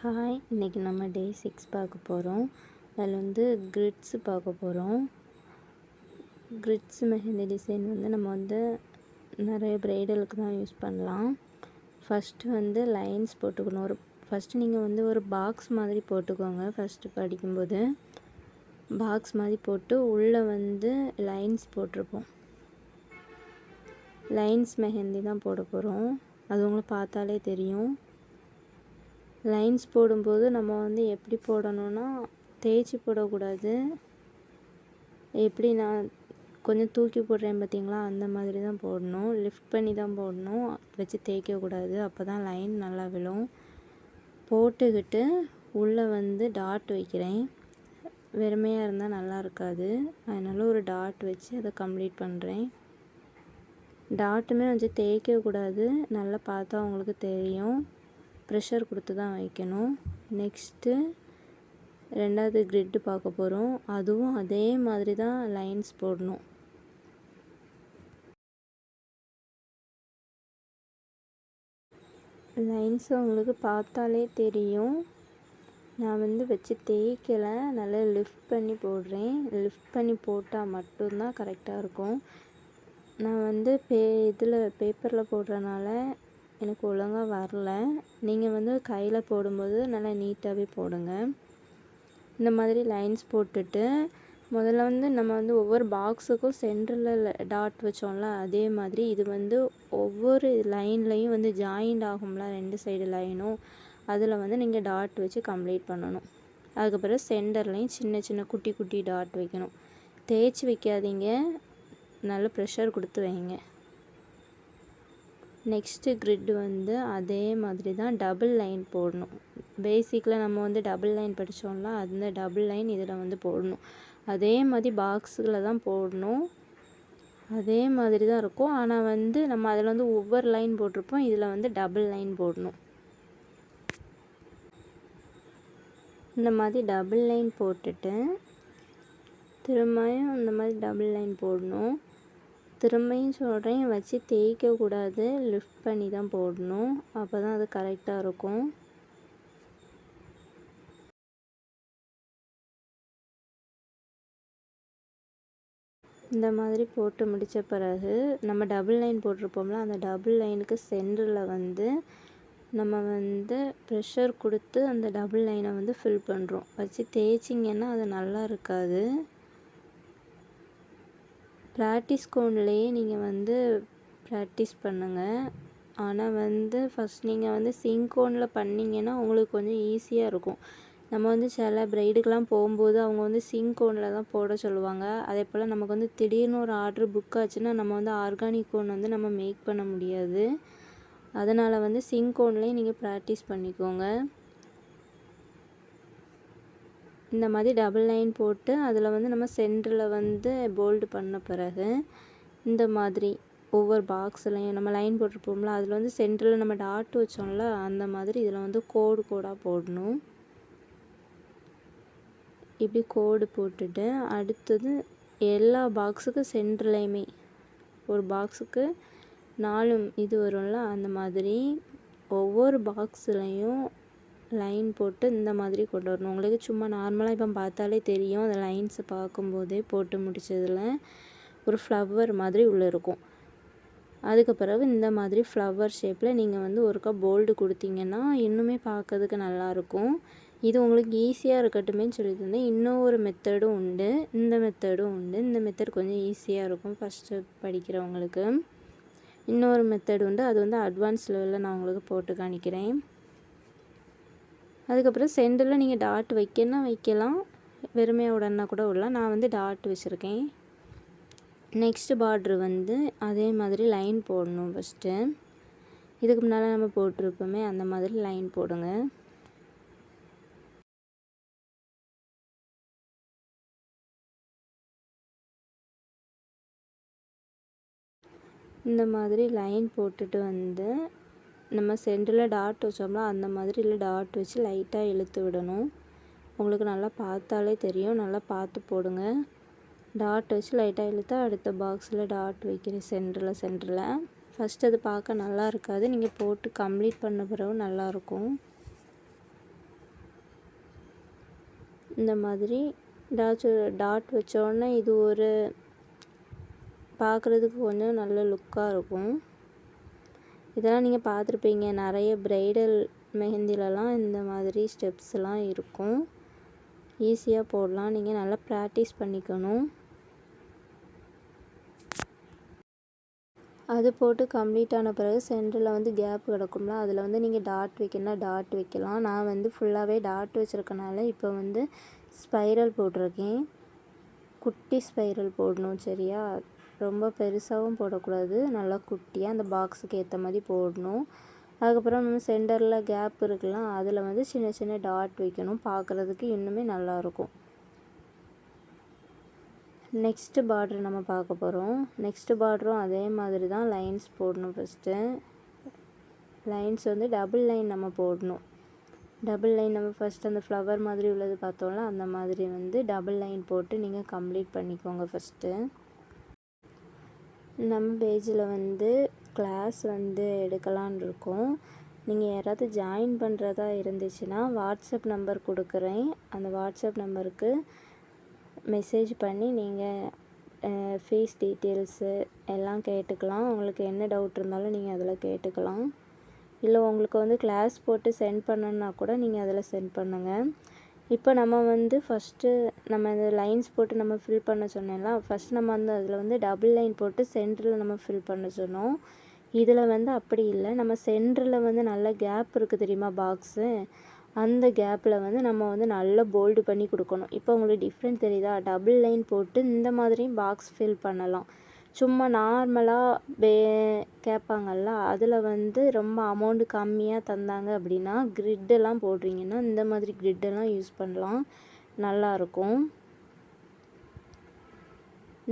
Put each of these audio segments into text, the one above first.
Hi, இன்றைக்கி நம்ம டே 6 பார்க்க போகிறோம். அதில் வந்து கிரிட்ஸ் பார்க்க போகிறோம். கிரிட்ஸ் மெஹந்தி டிசைன் வந்து நம்ம வந்து நிறைய ப்ரைடலுக்கு தான் யூஸ் பண்ணலாம். ஃபஸ்ட்டு வந்து லைன்ஸ் போட்டுக்கணும். ஃபஸ்ட்டு நீங்கள் வந்து ஒரு பாக்ஸ் மாதிரி போட்டுக்கோங்க. ஃபஸ்ட்டு படிக்கும்போது பாக்ஸ் மாதிரி போட்டு உள்ளே வந்து லைன்ஸ் போட்டிருப்போம். லைன்ஸ் மெஹந்தி தான் போட போகிறோம். அது உங்களுக்கு பார்த்தாலே தெரியும். லைன்ஸ் போடும்போது நம்ம வந்து எப்படி போடணும்னா, தேய்ச்சி போடக்கூடாது. எப்படி நான் கொஞ்சம் தூக்கி போடுறேன் பார்த்தீங்களா, அந்த மாதிரி தான் போடணும். லிஃப்ட் பண்ணி தான் போடணும், வச்சு தேய்க்கக்கூடாது. அப்போ தான் லைன் நல்லா விழும். போட்டுக்கிட்டு உள்ளே வந்து டாட் வைக்கிறேன். வெறுமையாக இருந்தால் நல்லா இருக்காது, அதனால் ஒரு டாட் வச்சு அதை கம்ப்ளீட் பண்ணுறேன். டாட்டுமே வச்சு தேய்க்கக்கூடாது, நல்லா பார்த்தா உங்களுக்கு தெரியும். ப்ரெஷர் கொடுத்து தான் வைக்கணும். நெக்ஸ்ட்டு ரெண்டாவது கிரிட்டு பார்க்க போகிறோம். அதுவும் அதே மாதிரி தான் லைன்ஸ் போடணும். லைன்ஸ் உங்களுக்கு பார்த்தாலே தெரியும். நான் வந்து வச்சு தேய்க்கலை, நல்லா லிஃப்ட் பண்ணி போடுறேன். லிஃப்ட் பண்ணி போட்டால் மட்டும்தான் கரெக்டாக இருக்கும். நான் வந்து இதில் பேப்பரில் போடுறனால எனக்கு ஒழுங்காக வரல. நீங்கள் வந்து கையில் போடும்போது நல்லா நீட்டாகவே போடுங்க. இந்த மாதிரி லைன்ஸ் போட்டுட்டு முதல்ல வந்து நம்ம வந்து ஒவ்வொரு பாக்ஸுக்கும் சென்டரில் டாட் வச்சோம்ல, அதே மாதிரி இது வந்து ஒவ்வொரு லைன்லேயும் வந்து ஜாயிண்ட் ஆகும்ல, 2 சைடு லைனும், அதில் வந்து நீங்கள் டாட் வச்சு கம்ப்ளீட் பண்ணணும். அதுக்கப்புறம் சென்டர்லேயும் சின்ன சின்ன குட்டி குட்டி டாட் வைக்கணும். தேய்ச்சி வைக்காதீங்க, நல்ல ப்ரெஷர் கொடுத்து வைங்க. நெக்ஸ்ட்டு கிரிட் வந்து அதே மாதிரி தான் டபுள் லைன் போடணும். பேசிக்கில் நம்ம வந்து டபுள் லைன் படித்தோம்ல, அந்த டபுள் லைன் இதில் வந்து போடணும். அதே மாதிரி பாக்ஸில் தான் போடணும். அதே மாதிரி தான் இருக்கும். ஆனால் வந்து நம்ம அதில் வந்து ஒவ்வொரு லைன் போட்டிருப்போம், இதில் வந்து டபுள் லைன் போடணும். இந்த மாதிரி டபுள் லைன் போட்டுட்டு திரும்பியும் இந்த மாதிரி டபுள் லைன் போடணும். திரும்பியும் சொல்கிறேன், வச்சு தேய்க்கக்கூடாது, லிஃப்ட் பண்ணி தான் போடணும். அப்போ தான் அது கரெக்டாக இருக்கும். இந்த மாதிரி போட்டு முடித்த பிறகு நம்ம டபுள் லைன் போட்டிருப்போம்ல, அந்த டபுள் லைனுக்கு சென்டரில் வந்து நம்ம வந்து ப்ரெஷர் கொடுத்து அந்த டபுள் லைனை வந்து ஃபில் பண்ணுறோம். வச்சு தேய்ச்சிங்கன்னா அது நல்லா இருக்காது. ப்ராக்டிஸ் கோன்லேயே நீங்கள் வந்து ப்ராக்டிஸ் பண்ணுங்கள். ஆனால் வந்து ஃபஸ்ட் நீங்கள் வந்து சிங்கோனில் பண்ணிங்கன்னா உங்களுக்கு கொஞ்சம் ஈஸியாக இருக்கும். நம்ம வந்து சில ப்ரைடுக்கெலாம் போகும்போது அவங்க வந்து சிங்கோனில் தான் போட சொல்லுவாங்க. அதே போல் நமக்கு வந்து திடீர்னு ஒரு ஆர்டர் புக் ஆச்சுன்னா நம்ம வந்து ஆர்கானிக் கோன் வந்து நம்ம மேக் பண்ண முடியாது. அதனால் வந்து சிங்கோன்லேயே நீங்கள் ப்ராக்டிஸ் பண்ணிக்கோங்க. இந்த மாதிரி டபுள் லைன் போட்டு அதில் வந்து நம்ம சென்டரில் வந்து போல்டு பண்ண பிறகு இந்த மாதிரி ஒவ்வொரு பாக்ஸ்லையும் நம்ம லைன் போட்டிருப்போம்ல, அதில் வந்து சென்டரில் நம்ம டாட் வச்சோம்ல, அந்த மாதிரி இதில் வந்து கோடாக போடணும். இப்படி கோடு போட்டுட்டு அடுத்தது எல்லா பாக்ஸுக்கும் சென்டர்லேயுமே ஒரு பாக்ஸுக்கு 4 இது வரும்ல, அந்த மாதிரி ஒவ்வொரு பாக்ஸ்லையும் லைன் போட்டு இந்த மாதிரி கொண்டு வரணும். உங்களுக்கு சும்மா நார்மலாக இப்போ பார்த்தாலே தெரியும். அந்த லைன்ஸை பார்க்கும்போதே போட்டு முடித்ததில் ஒரு ஃப்ளவர் மாதிரி உள்ளே இருக்கும். அதுக்கு பிறகு இந்த மாதிரி ஃப்ளவர் ஷேப்பில் நீங்கள் வந்து ஒருக்கா போல்டு கொடுத்தீங்கன்னா இன்னுமே பார்க்கறதுக்கு நல்லாயிருக்கும். இது உங்களுக்கு ஈஸியாக இருக்கட்டுமேன்னு சொல்லி தந்தேன். இன்னொரு மெத்தடும் உண்டு, இந்த மெத்தடும் உண்டு. இந்த மெத்தட் கொஞ்சம் ஈஸியாக இருக்கும் ஃபஸ்ட்டு படிக்கிறவங்களுக்கு. இன்னொரு மெத்தட் உண்டு, அது வந்து அட்வான்ஸ் லெவலில் நான் உங்களுக்கு போட்டு காணிக்கிறேன். அதுக்கப்புறம் சென்டரில் நீங்கள் டாட் வைக்கணும்னா வைக்கலாம், வெறுமையாக உடனே கூட விடலாம். நான் வந்து டாட் வச்சுருக்கேன். நெக்ஸ்ட்டு பார்ட்ரு வந்து அதே மாதிரி லைன் போடணும். ஃபஸ்ட்டு இதுக்கு முன்னால் நம்ம போட்டிருப்போமே, அந்த மாதிரி லைன் போடுங்க. இந்த மாதிரி லைன் போட்டுட்டு வந்து நம்ம சென்டரில் டாட் வச்சோம்னா அந்த மாதிரி இல்லை, டாட் வச்சு லைட்டாக இழுத்து விடணும். உங்களுக்கு நல்லா பார்த்தாலே தெரியும், நல்லா பார்த்து போடுங்க. டாட் வச்சு லைட்டாக இழுத்தா அடுத்த பாக்ஸில் டாட் வைக்கிறேன் சென்டரில். ஃபஸ்ட்டு அது பார்க்க நல்லா இருக்காது, நீங்கள் போட்டு கம்ப்ளீட் பண்ண பிறகு நல்லாயிருக்கும். இந்த மாதிரி டாட் வச்சோடனே இது ஒரு பார்க்குறதுக்கு கொஞ்சம் நல்ல லுக்காக இருக்கும். இதெல்லாம் நீங்கள் பார்த்துருப்பீங்க, நிறைய ப்ரைடல் மெஹந்திலலாம் இந்த மாதிரி ஸ்டெப்ஸ்லாம் இருக்கும். ஈஸியாக போடலாம். நீங்கள் நல்லா ப்ராக்டிஸ் பண்ணிக்கணும். அது போட்டு கம்ப்ளீட் ஆன பிறகு சென்டரில் வந்து கேப் கிடக்கும்ல, அதில் வந்து நீங்கள் டாட் வைக்கணும்னா டாட் வைக்கலாம். நான் வந்து ஃபுல்லாகவே டாட் வச்சுருக்கனால இப்போ வந்து ஸ்பைரல் போட்டிருக்கேன். குட்டி ஸ்பைரல் போடணும், சரியா? ரொம்ப பெருசாகவும் போடக்கூடாது, நல்லா குட்டியாக அந்த பாக்ஸுக்கு ஏற்ற மாதிரி போடணும். அதுக்கப்புறம் நம்ம சென்டரில் கேப் இருக்கலாம், அதில் வந்து சின்ன சின்ன டாட் வைக்கணும். பார்க்குறதுக்கு இன்னுமே நல்லாயிருக்கும். நெக்ஸ்ட்டு பார்ட்ரு நம்ம பார்க்க போகிறோம். நெக்ஸ்ட்டு பார்டரும் அதே மாதிரி தான் லைன்ஸ் போடணும். ஃபஸ்ட்டு லைன்ஸ் வந்து டபுள் லைன் நம்ம போடணும். டபுள் லைன் நம்ம ஃபஸ்ட்டு அந்த ஃப்ளவர் மாதிரி உள்ளது பார்த்தோம்ல, அந்த மாதிரி வந்து டபுள் லைன் போட்டு நீங்கள் கம்ப்ளீட் பண்ணிக்கோங்க. ஃபஸ்ட்டு நம்ம பேஜில் வந்து கிளாஸ் வந்து எடுக்கலான் இருக்கோம். நீங்கள் யாராவது ஜாயின் பண்ணுறதா இருந்துச்சுன்னா வாட்ஸ்அப் நம்பர் கொடுக்குறேன். அந்த வாட்ஸ்அப் நம்பருக்கு மெசேஜ் பண்ணி நீங்கள் ஃபீஸ் டீட்டெயில்ஸு எல்லாம் கேட்டுக்கலாம். உங்களுக்கு என்ன டவுட் இருந்தாலும் நீங்கள் அதில் கேட்டுக்கலாம். இல்லை உங்களுக்கு வந்து கிளாஸ் போட்டு சென்ட் பண்ணணுன்னா கூட நீங்கள் அதில் சென்ட் பண்ணுங்கள். இப்போ நம்ம வந்து ஃபஸ்ட்டு நம்ம இந்த லைன்ஸ் போட்டு நம்ம ஃபில் பண்ண சொன்னேன்ல, ஃபஸ்ட் நம்ம வந்து அதில் வந்து டபுள் லைன் போட்டு சென்டரில் நம்ம ஃபில் பண்ண சொன்னோம். இதில் வந்து அப்படி இல்லை, நம்ம சென்டரில் வந்து நல்ல கேப் இருக்குது தெரியுமா பாக்ஸு, அந்த கேப்பில் வந்து நம்ம வந்து நல்லா போல்டு பண்ணி கொடுக்கணும். இப்போ உங்களுக்கு டிஃப்ரெண்ட் தெரியுதா? டபுள் லைன் போட்டு இந்த மாதிரியும் பாக்ஸ் ஃபில் பண்ணலாம். சும்மா நார்மலாக கேட்பாங்கள்ல, அதில் வந்து ரொம்ப அமௌண்ட்டு கம்மியாக தந்தாங்க அப்படின்னா கிரிட்டெல்லாம் போடுறீங்கன்னா இந்த மாதிரி கிரிட்டெல்லாம் யூஸ் பண்ணலாம், நல்லாயிருக்கும்.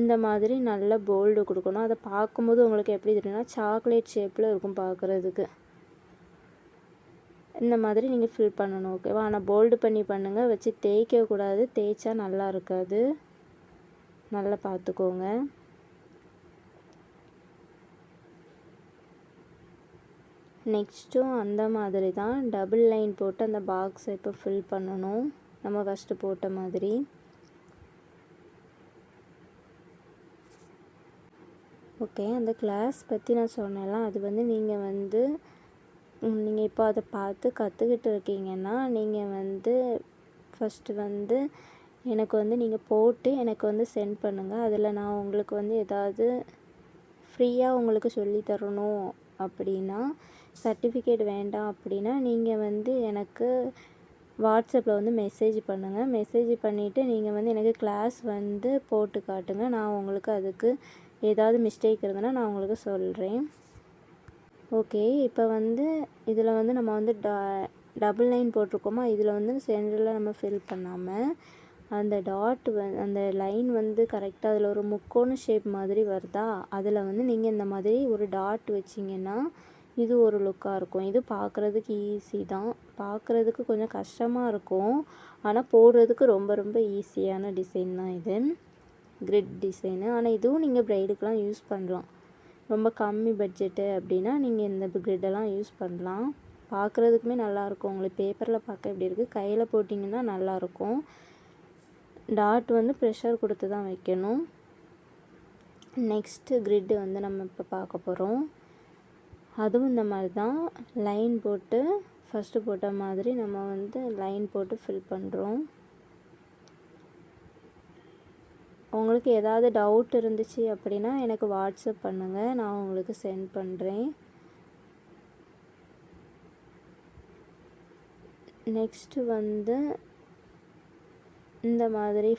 இந்த மாதிரி நல்லா போல்டு கொடுக்கணும். அதை பார்க்கும்போது உங்களுக்கு எப்படி தெரியும்னா சாக்லேட் ஷேப்பில் இருக்கும் பார்க்குறதுக்கு. இந்த மாதிரி நீங்கள் ஃபில் பண்ணணும், ஓகேவா? ஆனால் போல்டு பண்ணி பண்ணுங்கள், வச்சு தேய்க்கக்கூடாது, தேய்ச்சா நல்லா இருக்காது, நல்லா பார்த்துக்கோங்க. நெக்ஸ்ட்டும் அந்த மாதிரி தான் டபுள் லைன் போட்டு அந்த பாக்ஸை இப்போ ஃபில் பண்ணணும், நம்ம ஃபஸ்ட்டு போட்ட மாதிரி. ஓகே, அந்த கிளாஸ் பற்றி நான் சொன்னேன்ல, அது வந்து நீங்கள் வந்து நீங்கள் இப்போ அதை பார்த்து கற்றுக்கிட்டு இருக்கீங்கன்னா நீங்கள் வந்து ஃபஸ்ட்டு வந்து எனக்கு வந்து நீங்கள் போட்டு எனக்கு வந்து சென்ட் பண்ணுங்கள். அதில் நான் உங்களுக்கு வந்து ஏதாவது ஃப்ரீயாக உங்களுக்கு சொல்லித்தரணும் அப்படின்னா, சர்டிஃபிகேட் வேண்டாம் அப்படின்னா நீங்கள் வந்து எனக்கு வாட்ஸ்அப்பில் வந்து மெசேஜ் பண்ணுங்கள். மெசேஜ் பண்ணிவிட்டு நீங்கள் வந்து எனக்கு கிளாஸ் வந்து போட்டு காட்டுங்க. நான் உங்களுக்கு அதுக்கு ஏதாவது மிஸ்டேக் இருந்ததுன்னா நான் உங்களுக்கு சொல்கிறேன். ஓகே, இப்போ வந்து இதில் வந்து நம்ம வந்து டபுள் லைன் போட்டிருக்கோமா, இதில் வந்து சென்டரில் நம்ம ஃபில் பண்ணாமல் அந்த டாட் அந்த லைன் வந்து கரெக்டாக அதில் ஒரு முக்கோண ஷேப் மாதிரி வருதா, அதில் வந்து நீங்கள் இந்த மாதிரி ஒரு டாட் வச்சிங்கன்னா இது ஒரு லுக்காக இருக்கும். இது பார்க்குறதுக்கு ஈஸி தான், பார்க்குறதுக்கு கொஞ்சம் கஷ்டமாக இருக்கும், ஆனால் போடுறதுக்கு ரொம்ப ரொம்ப ஈஸியான டிசைன் தான் இது, கிரிட் டிசைனு. ஆனால் இதுவும் நீங்கள் ப்ரைடுக்கெலாம் யூஸ் பண்ணலாம். ரொம்ப கம்மி பட்ஜெட்டு அப்படின்னா நீங்கள் இந்த கிரிட்டெல்லாம் யூஸ் பண்ணலாம். பார்க்குறதுக்குமே நல்லாயிருக்கும். உங்களுக்கு பேப்பரில் பார்க்க எப்படி இருக்குது, கையில் போட்டிங்கன்னா நல்லாயிருக்கும். டாட் வந்து ப்ரெஷர் கொடுத்து தான் வைக்கணும். நெக்ஸ்ட்டு கிரிட்டு வந்து நம்ம இப்போ பார்க்க போகிறோம். அதுவும் இந்த மாதிரி தான் லைன் போட்டு ஃபஸ்ட்டு போட்ட மாதிரி நம்ம வந்து லைன் போட்டு ஃபில் பண்ணுறோம். உங்களுக்கு ஏதாவது டவுட் இருந்துச்சு அப்படின்னா எனக்கு வாட்ஸ்அப் பண்ணுங்கள், நான் உங்களுக்கு சென்ட் பண்ணுறேன். நெக்ஸ்ட்டு வந்து இந்த மாதிரி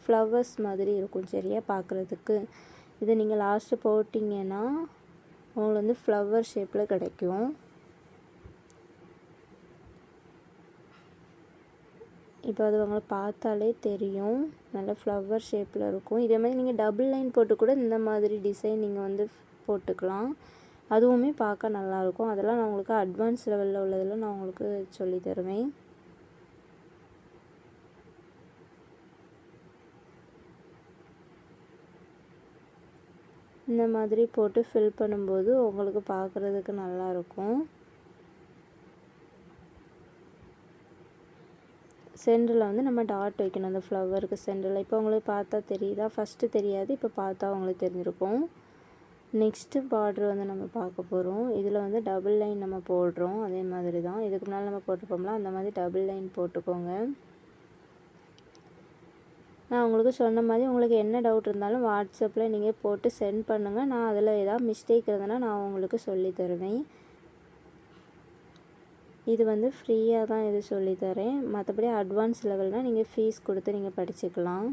ஃப்ளவர்ஸ் மாதிரி இருக்கும், சரியா? பார்க்குறதுக்கு இதை நீங்கள் லாஸ்ட்டு போட்டிங்கன்னா உங்களுக்கு வந்து ஃப்ளவர் ஷேப்பில் கிடைக்கும். இப்போ அது உங்களை பார்த்தாலே தெரியும், நல்ல ஃப்ளவர் ஷேப்பில் இருக்கும். இதே மாதிரி நீங்கள் டபுள் லைன் போட்டு கூட இந்த மாதிரி டிசைன் நீங்கள் வந்து போட்டுக்கலாம், அதுவுமே பார்க்க நல்லாயிருக்கும். அதெல்லாம் நான் உங்களுக்கு அட்வான்ஸ் லெவலில் உள்ளதில் நான் உங்களுக்கு சொல்லி தருவேன். இந்த மாதிரி போட்டு ஃபில் பண்ணும்போது உங்களுக்கு பார்க்குறதுக்கு நல்லாயிருக்கும். சென்டரில் வந்து நம்ம டாட் வைக்கணும் அந்த ஃப்ளவருக்கு சென்டரில். இப்போ உங்களுக்கு பார்த்தா தெரியுதா? ஃபஸ்ட்டு தெரியாது, இப்போ பார்த்தா உங்களுக்கு தெரிஞ்சிருக்கும். நெக்ஸ்ட்டு பார்டர் வந்து நம்ம பார்க்க போகிறோம். இதில் வந்து டபுள் லைன் நம்ம போடுறோம். அதே மாதிரி தான் இதுக்கு முன்னால் நம்ம போட்டிருப்போம்ல, அந்த மாதிரி டபுள் லைன் போட்டுக்கோங்க. நான் உங்களுக்கு சொன்ன மாதிரி உங்களுக்கு என்ன டவுட் இருந்தாலும் வாட்ஸ்அப்பில் நீங்கள் போட்டு சென்ட் பண்ணுங்கள். நான் அதில் ஏதாவது மிஸ்டேக் இருந்ததுன்னா நான் உங்களுக்கு சொல்லி தருவேன். இது வந்து ஃப்ரீயாக தான் இது சொல்லித்தரேன். மற்றபடி அட்வான்ஸ் லெவல்னால் நீங்கள் ஃபீஸ் கொடுத்து நீங்கள் படிச்சுக்கலாம்.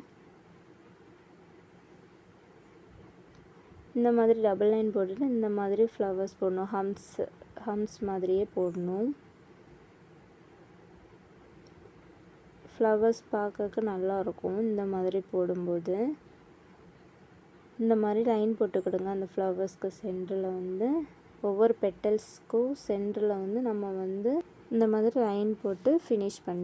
இந்த மாதிரி டபுள் லைன் போட்டுட்டு இந்த மாதிரி ஃப்ளவர்ஸ் போடணும். ஹம்ஸ் மாதிரியே போடணும். ஃப்ளவர்ஸ் பார்க்கறக்கு நல்லாயிருக்கும் இந்த மாதிரி போடும்போது. இந்த மாதிரி லைன் போட்டுக்கிடுங்க. அந்த ஃப்ளவர்ஸ்க்கு சென்டரில் வந்து ஒவ்வொரு பெட்டல்ஸ்க்கும் சென்டரில் வந்து நம்ம வந்து இந்த மாதிரி லைன் போட்டு ஃபினிஷ் பண்ணி